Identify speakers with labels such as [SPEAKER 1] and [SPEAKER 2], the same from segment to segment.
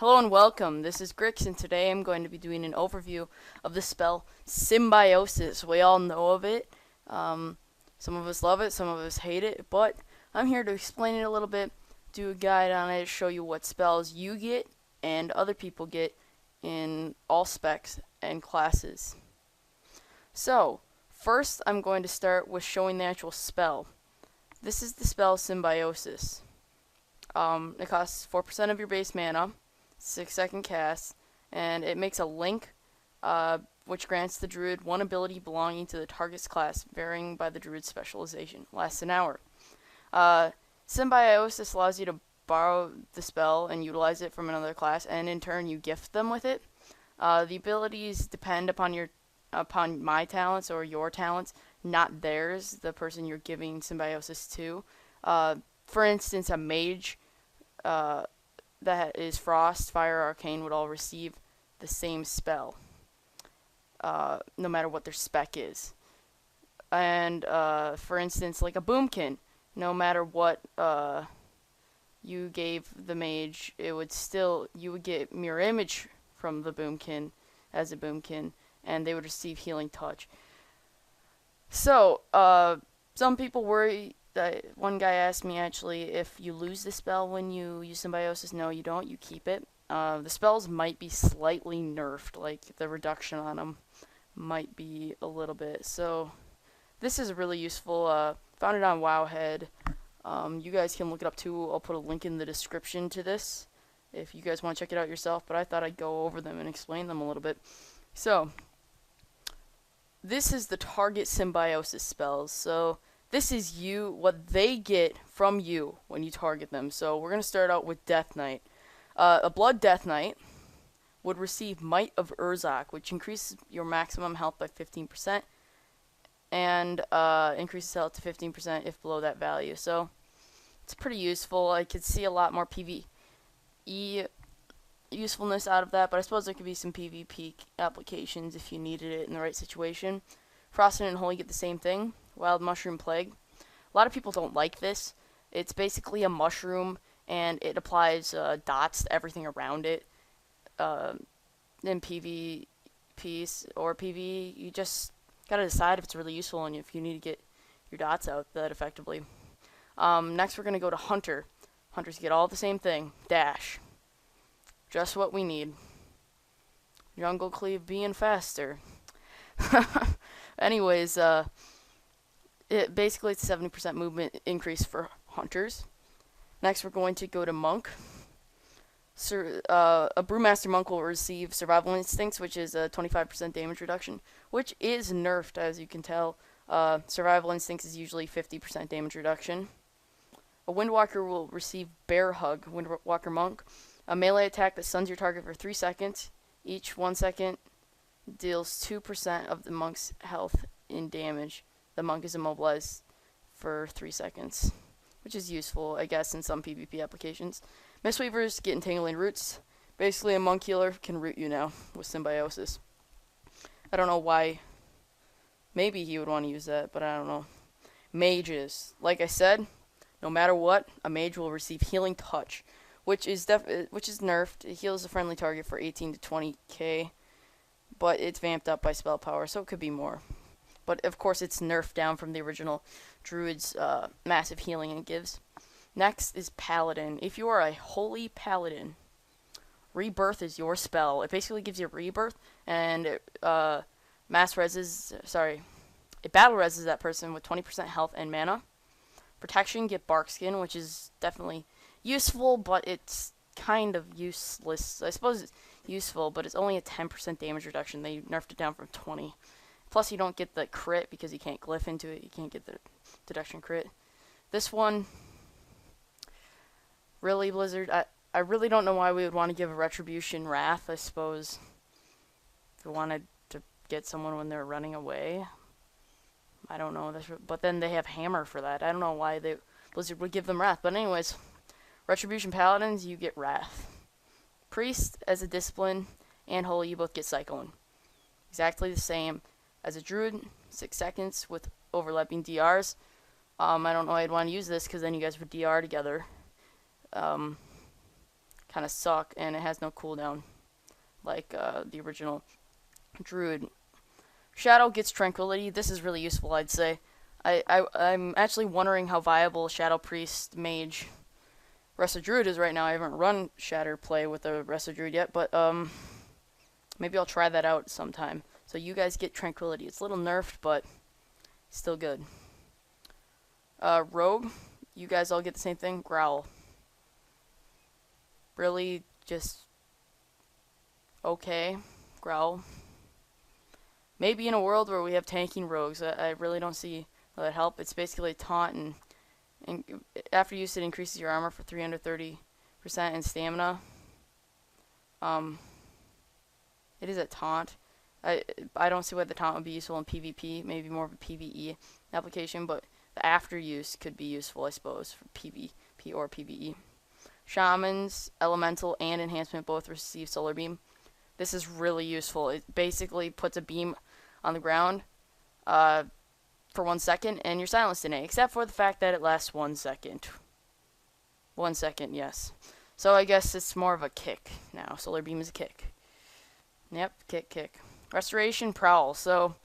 [SPEAKER 1] Hello and welcome. This is Grixx, and today I'm going to be doing an overview of the spell Symbiosis. We all know of it. Some of us love it, some of us hate it, but I'm here to explain it a little bit, do a guide on it, show you what spells you get and other people get in all specs and classes. So, first I'm going to start with showing the actual spell. This is the spell Symbiosis. It costs 4% of your base mana, 6-second cast, and it makes a link, which grants the druid one ability belonging to the target's class, varying by the druid's specialization. Lasts an hour. Symbiosis allows you to borrow the spell and utilize it from another class, and in turn you gift them with it. The abilities depend upon my talents or your talents, not theirs, the person you're giving Symbiosis to. For instance, a mage that is Frost, Fire, Arcane would all receive the same spell, no matter what their spec is. And for instance, like a Boomkin, no matter what you gave the mage, you would get Mirror Image from the Boomkin as a Boomkin, and they would receive Healing Touch. So, some people worry. One guy asked me actually if you lose the spell when you use Symbiosis. No, you don't. You keep it. The spells might be slightly nerfed, like the reduction on them might be a little bit. So this is really useful. Found it on Wowhead. You guys can look it up too. I'll put a link in the description to this if you guys want to check it out yourself. But I thought I'd go over them and explain them a little bit. So this is the target Symbiosis spells. So this is what they get from you when you target them. So we're going to start out with Death Knight. A Blood Death Knight would receive Might of Urzok, which increases your maximum health by 15%, and increases health to 15% if below that value. So it's pretty useful. I could see a lot more PvE usefulness out of that, but I suppose there could be some PvP applications if you needed it in the right situation. Frosted and Holy get the same thing. Wild Mushroom Plague. A lot of people don't like this. It's basically a mushroom, and it applies dots to everything around it. In PvP or PvE, you just gotta decide if it's really useful and if you need to get your dots out that effectively. Next, we're gonna go to Hunter. Hunters get all the same thing. Dash. Just what we need. Jungle Cleave being faster. Anyways, it's a 70% movement increase for Hunters. Next, we're going to go to Monk. A Brewmaster Monk will receive Survival Instincts, which is a 25% damage reduction, which is nerfed, as you can tell. Survival Instincts is usually 50% damage reduction. A Windwalker will receive Bear Hug, Windwalker Monk. A melee attack that stuns your target for 3 seconds. Each 1 second deals 2% of the monk's health in damage. The monk is immobilized for 3 seconds, which is useful, I guess, in some PvP applications. Mistweavers get Entangling Roots. Basically, a monk healer can root you now with Symbiosis. I don't know why. Maybe he would want to use that, but I don't know. Mages. Like I said, no matter what, a mage will receive Healing Touch, which is nerfed. It heals a friendly target for 18 to 20k, but it's vamped up by spell power, so it could be more. But of course, it's nerfed down from the original Druid's massive healing it gives. Next is Paladin. If you are a Holy Paladin, Rebirth is your spell. It basically gives you Rebirth, and it battle reses that person with 20% health and mana. Protection, get Barkskin, which is definitely useful, but it's kind of useless. I suppose it's useful, but it's only a 10% damage reduction. They nerfed it down from 20. Plus, you don't get the crit because you can't glyph into it. You can't get the deduction crit. This one, really, Blizzard, I really don't know why we would want to give a Retribution Wrath, I suppose. If we wanted to get someone when they're running away. I don't know. But then they have Hammer for that. I don't know why Blizzard would give them Wrath. But anyways, Retribution Paladins, you get Wrath. Priest, as a Discipline, and Holy, you both get Cyclone. Exactly the same as a Druid, 6 seconds with overlapping DRs. I don't know why I'd want to use this because then you guys would DR together. kind of suck, and it has no cooldown like the original Druid. Shadow gets Tranquility. This is really useful, I'd say. I'm actually wondering how viable Shadow Priest Mage Resto Druid is right now. I haven't run Shatter play with a Resto Druid yet, but maybe I'll try that out sometime. So you guys get Tranquility. It's a little nerfed, but still good. Rogue, you guys all get the same thing. Growl. Really just okay. Growl. Maybe in a world where we have tanking rogues, I really don't see how that help. It's basically a taunt, and after use it increases your armor for 330% and stamina. It is a taunt. I don't see why the taunt would be useful in PvP. Maybe more of a PvE application, but the after use could be useful, I suppose, for PvP or PvE. Shamans, Elemental, and Enhancement both receive Solar Beam. This is really useful. It basically puts a beam on the ground for 1 second, and you're silenced in it, except for the fact that it lasts 1 second. 1 second, yes. So I guess it's more of a kick now. Solar Beam is a kick. Yep, kick. Restoration Prowl. So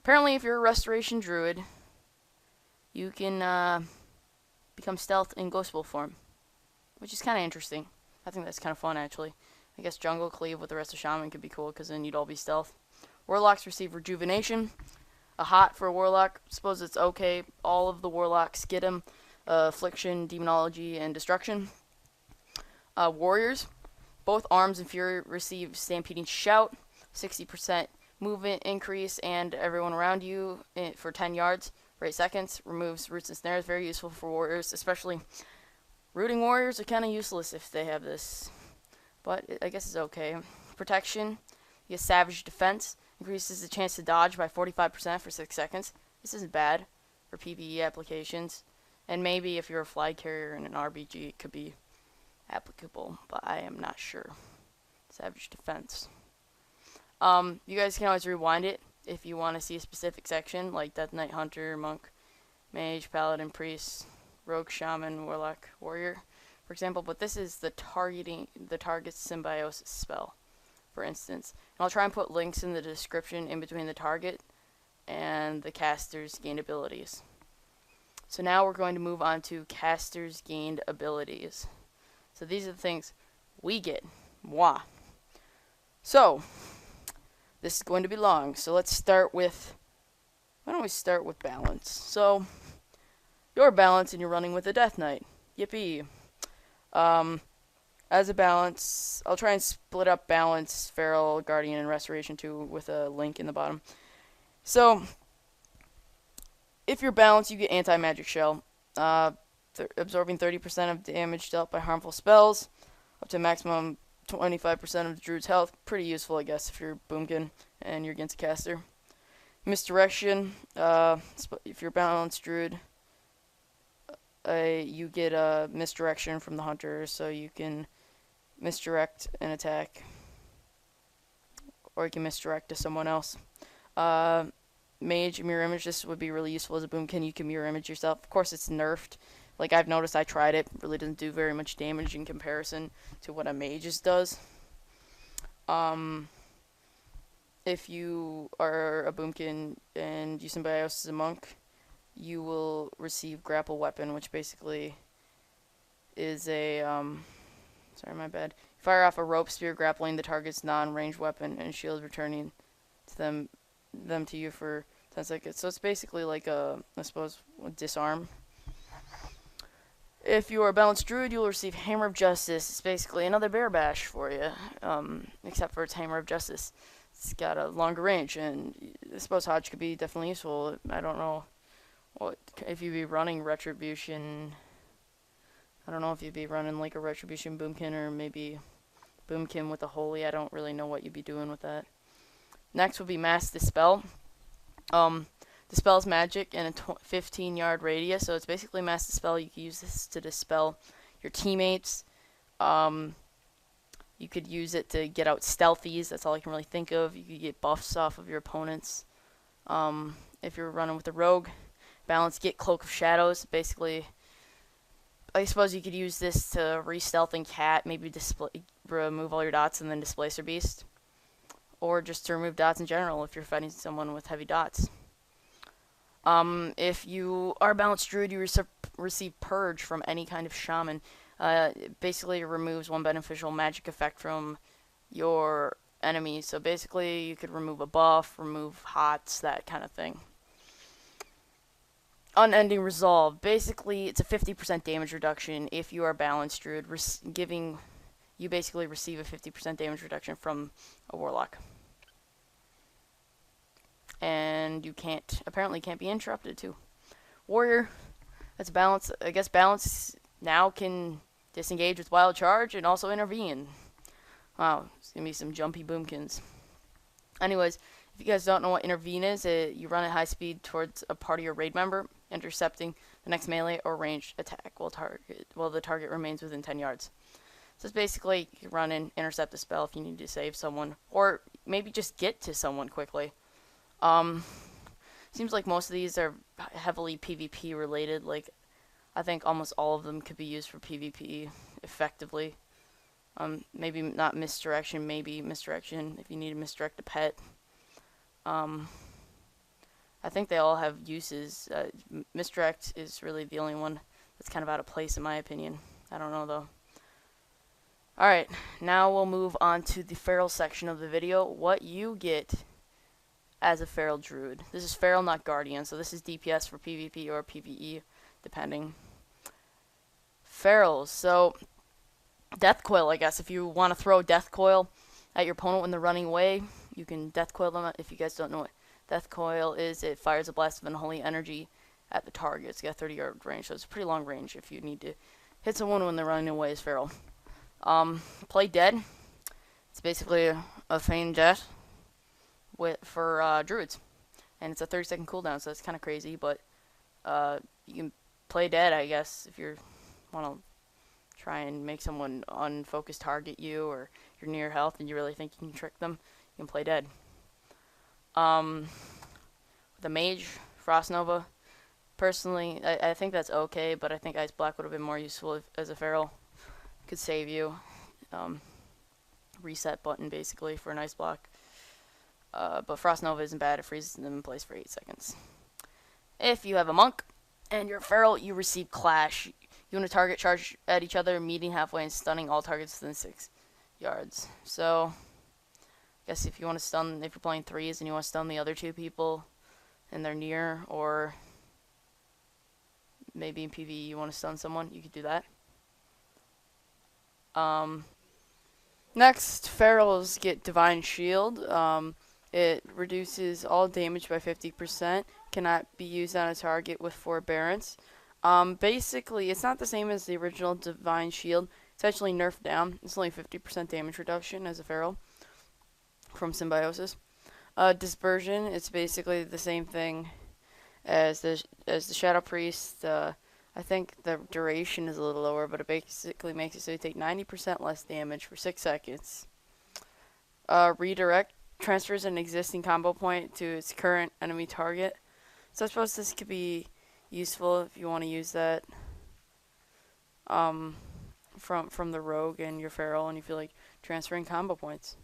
[SPEAKER 1] apparently if you're a Restoration Druid, you can become stealth in Ghost Wolf form, which is kind of interesting. I think that's kind of fun, actually. I guess Jungle Cleave with the rest of Shaman could be cool, because then you'd all be stealth. Warlocks receive Rejuvenation. A hot for a Warlock. Suppose it's okay. All of the Warlocks get him. Affliction, Demonology, and Destruction. Warriors. Both Arms and Fury receive Stampeding Shout. 60% movement increase, and everyone around you for 10 yards for 8 seconds. Removes Roots and Snares. Very useful for Warriors, especially Rooting Warriors are kind of useless if they have this, but I guess it's okay. Protection, you get Savage Defense, increases the chance to dodge by 45% for 6 seconds. This isn't bad for PvE applications, and maybe if you're a flag carrier in an RBG, it could be applicable, but I am not sure. Savage Defense. You guys can always rewind it if you want to see a specific section, like Death Knight, Hunter, Monk, Mage, Paladin, Priest, Rogue, Shaman, Warlock, Warrior, for example, but this is the target's Symbiosis spell, for instance. And I'll try and put links in the description in between the target and the caster's gained abilities. So now we're going to move on to caster's gained abilities. So these are the things we get. Moi. So, this is going to be long, so let's start with, why don't we start with balance? So, you're balanced and you're running with a Death Knight. Yippee. As a balance, I'll try and split up balance, Feral, Guardian, and Restoration 2 with a link in the bottom. So, if you're balanced, you get Anti-Magic Shell. Absorbing 30% of damage dealt by harmful spells, up to maximum 25% of the Druid's health. Pretty useful, I guess, if you're Boomkin and you're against a caster. Misdirection, if you're balanced Druid, you get a misdirection from the hunter, so you can misdirect an attack, or you can misdirect to someone else. Mage, mirror image, this would be really useful as a boomkin. You can mirror image yourself. Of course, it's nerfed. Like, I've noticed, I tried it. Really doesn't do very much damage in comparison to what a mage's does. If you are a boomkin and you Symbiosis as a monk, you will receive Grapple Weapon, which basically is a, sorry, my bad. Fire off a rope spear grappling the target's non-ranged weapon and shield returning to them to you for 10 seconds. So it's basically like a, I suppose, a disarm. If you are a balanced druid, you will receive Hammer of Justice. It's basically another bear bash for you, except for it's Hammer of Justice. It's got a longer range, and I suppose Hodge could be definitely useful. I don't know what if you'd be running Retribution. I don't know if you'd be running like a Retribution Boomkin or maybe Boomkin with a Holy. I don't really know what you'd be doing with that. Next would be Mass Dispel. Dispels magic in a 15-yard radius, so it's basically Mass Dispel. You can use this to dispel your teammates. You could use it to get out stealthies. That's all I can really think of. You could get buffs off of your opponents. If you're running with a rogue, balance, get Cloak of Shadows. Basically, I suppose you could use this to re-stealth and cat, maybe remove all your dots and then Displacer Beast. Or just to remove dots in general if you're fighting someone with heavy dots. If you are a balanced druid, you receive Purge from any kind of shaman. It basically removes one beneficial magic effect from your enemy. So basically, you could remove a buff, remove hots, that kind of thing. Unending Resolve. Basically, it's a 50% damage reduction if you are a balanced druid, giving you basically receive a 50% damage reduction from a warlock. And you apparently can't be interrupted too. Warrior, that's balance. I guess balance now can disengage with wild charge and also intervene. Wow, it's gonna be some jumpy boomkins. Anyways, if you guys don't know what intervene is, you run at high speed towards a party or raid member, intercepting the next melee or ranged attack while the target remains within 10 yards. So it's basically you run in, intercept a spell if you need to save someone, or maybe just get to someone quickly. Seems like most of these are heavily PvP related. Like, I think almost all of them could be used for PvP effectively. Maybe not misdirection, maybe misdirection if you need to misdirect a pet. I think they all have uses. Misdirect is really the only one that's kind of out of place in my opinion. I don't know though. Alright, now we'll move on to the feral section of the video. What you get as a feral druid. This is feral, not guardian, so this is DPS for PvP or PvE, depending. Ferals, so Death Coil, I guess. If you want to throw Death Coil at your opponent when they're running away, you can Death Coil them. If you guys don't know what Death Coil is, it fires a blast of unholy energy at the target. It's got a 30-yard range, so it's a pretty long range if you need to hit someone when they're running away as feral. Play Dead. It's basically a feigned death for druids, and it's a 30-second cooldown, so it's kind of crazy. But you can play Dead, I guess, if you want to try and make someone unfocused target you, or you're near health and you really think you can trick them. You can play Dead. The Mage, Frost Nova. Personally, I think that's okay, but I think Ice Black would have been more useful as a feral. Could save you. Reset button basically for an ice block. But Frost Nova isn't bad. It freezes them in place for 8 seconds. If you have a monk and you're feral, you receive Clash. You want to target charge at each other, meeting halfway and stunning all targets within 6 yards. So, I guess if you want to stun, if you're playing threes and you want to stun the other two people and they're near, or maybe in PvE you want to stun someone, you could do that. Next, ferals get Divine Shield. It reduces all damage by 50%. Cannot be used on a target with forbearance. Basically, it's not the same as the original Divine Shield. It's actually nerfed down. It's only 50% damage reduction as a feral from Symbiosis. Dispersion, it's basically the same thing as the Shadow Priest. I think the duration is a little lower, but it basically makes it so you take 90% less damage for 6 seconds. Redirect transfers an existing combo point to its current enemy target. So I suppose this could be useful if you want to use that from the rogue and your feral and you feel like transferring combo points.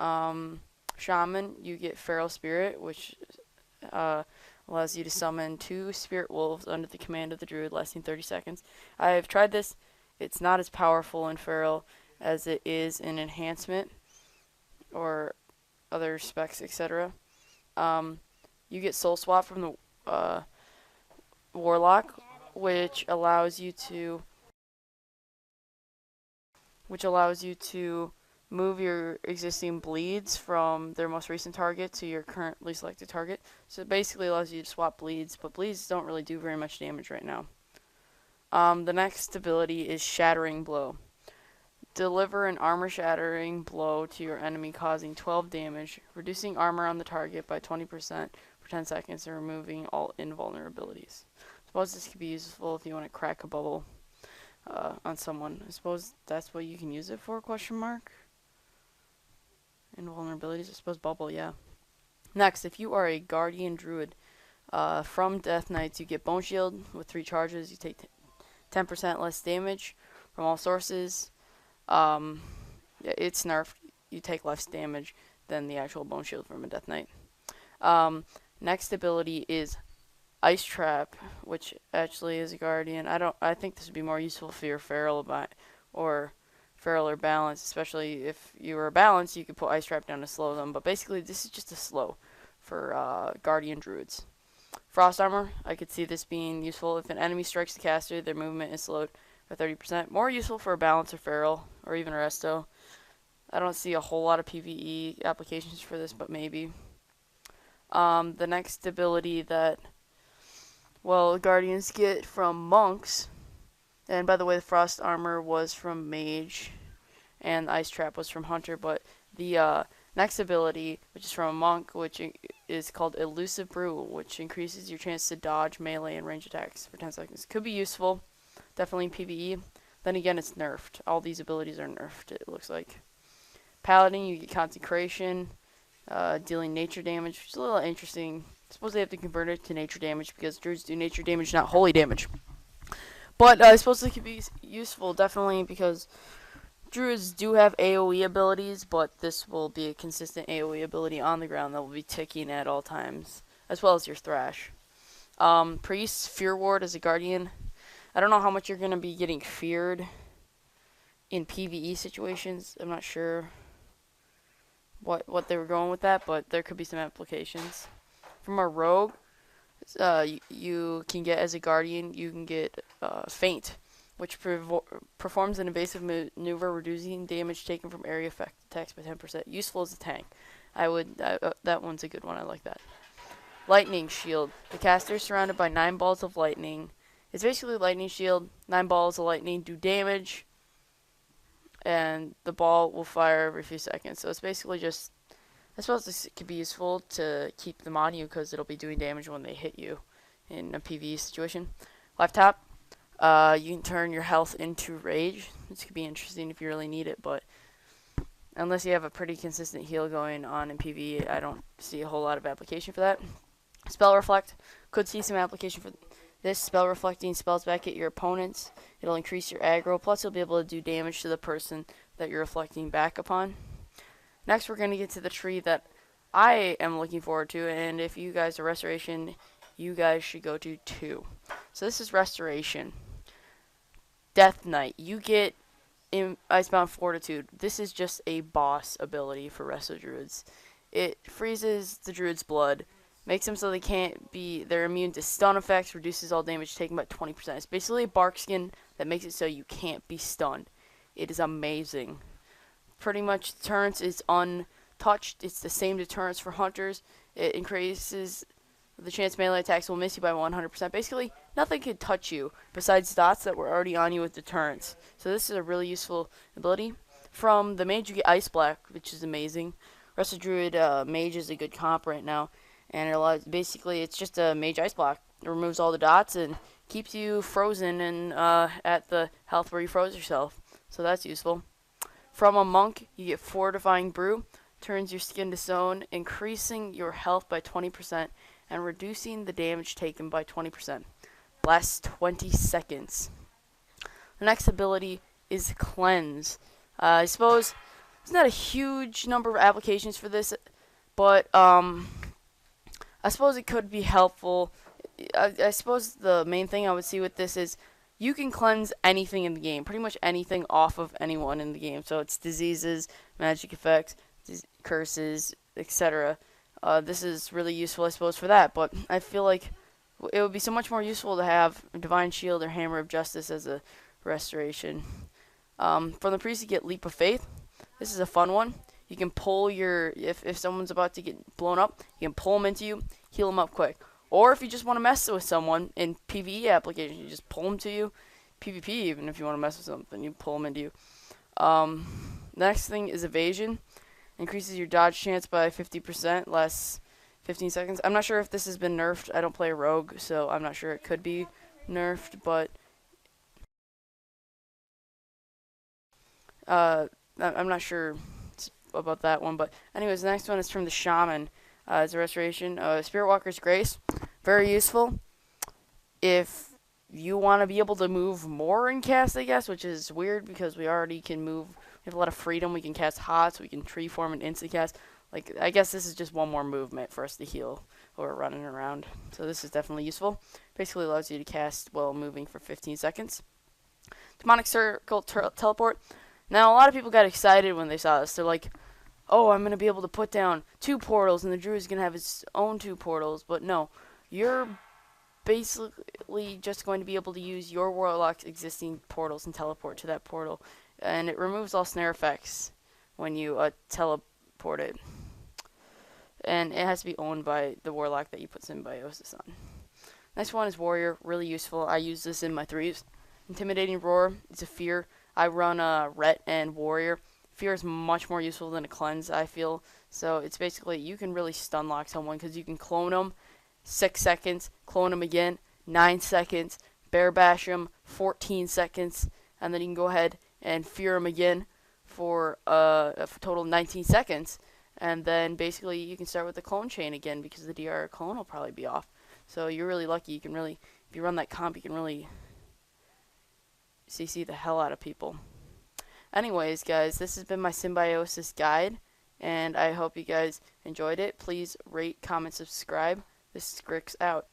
[SPEAKER 1] Shaman, you get Feral Spirit, which allows you to summon 2 Spirit Wolves under the command of the Druid, lasting 30 seconds. I've tried this. It's not as powerful in Feral as it is in Enhancement or other specs, etc. You get Soul Swap from the Warlock, which allows you to move your existing bleeds from their most recent target to your currently selected target. So it basically allows you to swap bleeds, but bleeds don't really do very much damage right now. The next ability is Shattering Blow. Deliver an armor-shattering blow to your enemy, causing 12 damage, reducing armor on the target by 20% for 10 seconds, and removing all invulnerabilities. I suppose this could be useful if you want to crack a bubble on someone. I suppose that's what you can use it for, question mark? Invulnerabilities, I suppose bubble, yeah. Next, if you are a Guardian Druid, from Death Knights, you get Bone Shield with 3 charges. You take 10% less damage from all sources. It's nerfed. You take less damage than the actual bone shield from a Death Knight. Next ability is Ice Trap, which actually is a guardian. I think this would be more useful if you're feral or feral or balanced, especially if you were balanced, you could put Ice Trap down to slow them. But basically, this is just a slow for guardian druids. Frost armor, I could see this being useful if an enemy strikes the caster. Their movement is slowed by 30%. More useful for a balance or feral or even a resto. I don't see a whole lot of PvE applications for this, but maybe. The next ability that, well, guardians get from monks, and by the way, the frost armor was from mage, and the ice trap was from hunter, but the next ability, which is from a monk, which is called Elusive Brew, which increases your chance to dodge melee and range attacks for 10 seconds. Could be useful, definitely in PvE. Then again, it's nerfed. All these abilities are nerfed, it looks like. Paladin, you get Consecration, dealing nature damage, which is a little interesting. I suppose they have to convert it to nature damage because druids do nature damage, not holy damage. But I suppose it could be useful, definitely, because druids do have AoE abilities, but this will be a consistent AoE ability on the ground that will be ticking at all times, as well as your thrash. Priest, Fear Ward as a guardian. I don't know how much you're going to be getting feared in PvE situations. I'm not sure what they were going with that, but there could be some applications. From a rogue, you can get, as a guardian, you can get Feint, which performs an evasive maneuver, reducing damage taken from area effect attacks by 10%. Useful as a tank. That one's a good one. I like that. Lightning Shield. The caster is surrounded by 9 balls of lightning. It's basically lightning shield. 9 balls of lightning do damage, and the ball will fire every few seconds. So it's basically just, I suppose this could be useful to keep them on you because it'll be doing damage when they hit you in a PvE situation. Left tap, you can turn your health into rage. This could be interesting if you really need it, but unless you have a pretty consistent heal going on in PvE, I don't see a whole lot of application for that. Spell Reflect, could see some application for this. Spell reflecting spells back at your opponents. It'll increase your aggro, plus you'll be able to do damage to the person that you're reflecting back upon. Next, we're going to get to the tree that I am looking forward to, and if you guys are Restoration, you guys should go to 2. So this is Restoration. Death Knight. You get Icebound Fortitude. This is just a boss ability for Resto Druids. It freezes the Druid's blood, makes them so they're immune to stun effects, reduces all damage taken by 20%. It's basically a bark skin that makes it so you can't be stunned. It is amazing. Pretty much deterrence is untouched. It's the same deterrence for hunters. It increases the chance melee attacks will miss you by 100%. Basically, nothing can touch you besides dots that were already on you with deterrence. So this is a really useful ability. From the mage, you get Ice Black, which is amazing. Resto Druid mage is a good comp right now. And it allows, basically, it's just a mage ice block. It removes all the dots and keeps you frozen and at the health where you froze yourself. So that's useful. From a monk, you get Fortifying Brew. Turns your skin to stone, increasing your health by 20% and reducing the damage taken by 20%. Lasts 20 seconds. The next ability is Cleanse. I suppose there's not a huge number of applications for this, but I suppose it could be helpful. I suppose the main thing I would see with this is you can cleanse anything in the game, pretty much anything off of anyone in the game. So it's diseases, magic effects, curses, etc. This is really useful, I suppose, for that. But I feel like it would be so much more useful to have Divine Shield or Hammer of Justice as a restoration. From the priest, you get Leap of Faith. This is a fun one. You can pull if someone's about to get blown up, you can pull them into you, heal them up quick. Or if you just want to mess with someone in PvE applications, you just pull them to you. PvP, even if you want to mess with something, you pull them into you. Next thing is Evasion. Increases your dodge chance by 50%, lasts 15 seconds. I'm not sure if this has been nerfed. I don't play a rogue, so I'm not sure it could be nerfed, but I'm not sure about that one. But anyways, the next one is from the Shaman. It's a restoration. Spirit Walker's Grace. Very useful. If you want to be able to move more in cast, I guess, which is weird because we already can move. We have a lot of freedom. We can cast HOTS. We can tree form and instant cast. Like, I guess this is just one more movement for us to heal while we're running around. So this is definitely useful. Basically allows you to cast while moving for 15 seconds. Demonic Circle Teleport. Now, a lot of people got excited when they saw this. They're like, oh, I'm going to be able to put down 2 portals, and the druid is going to have his own 2 portals. But no, you're basically just going to be able to use your warlock's existing portals and teleport to that portal. And it removes all snare effects when you teleport it. And it has to be owned by the warlock that you put Symbiosis on. Next one is Warrior, really useful. I use this in my 3s. Intimidating Roar, it's a fear. I run Ret and Warrior. Fear is much more useful than a Cleanse, I feel. So it's basically, you can really stun lock someone because you can clone them 6 seconds, clone them again, 9 seconds, bear bash them 14 seconds, and then you can go ahead and fear them again for a total of 19 seconds. And then basically you can start with the clone chain again because the DR clone will probably be off. So you're really lucky. You can really, if you run that comp, you can really CC the hell out of people. Anyways, guys, this has been my Symbiosis guide, and I hope you guys enjoyed it. Please rate, comment, subscribe. This is Grixx out.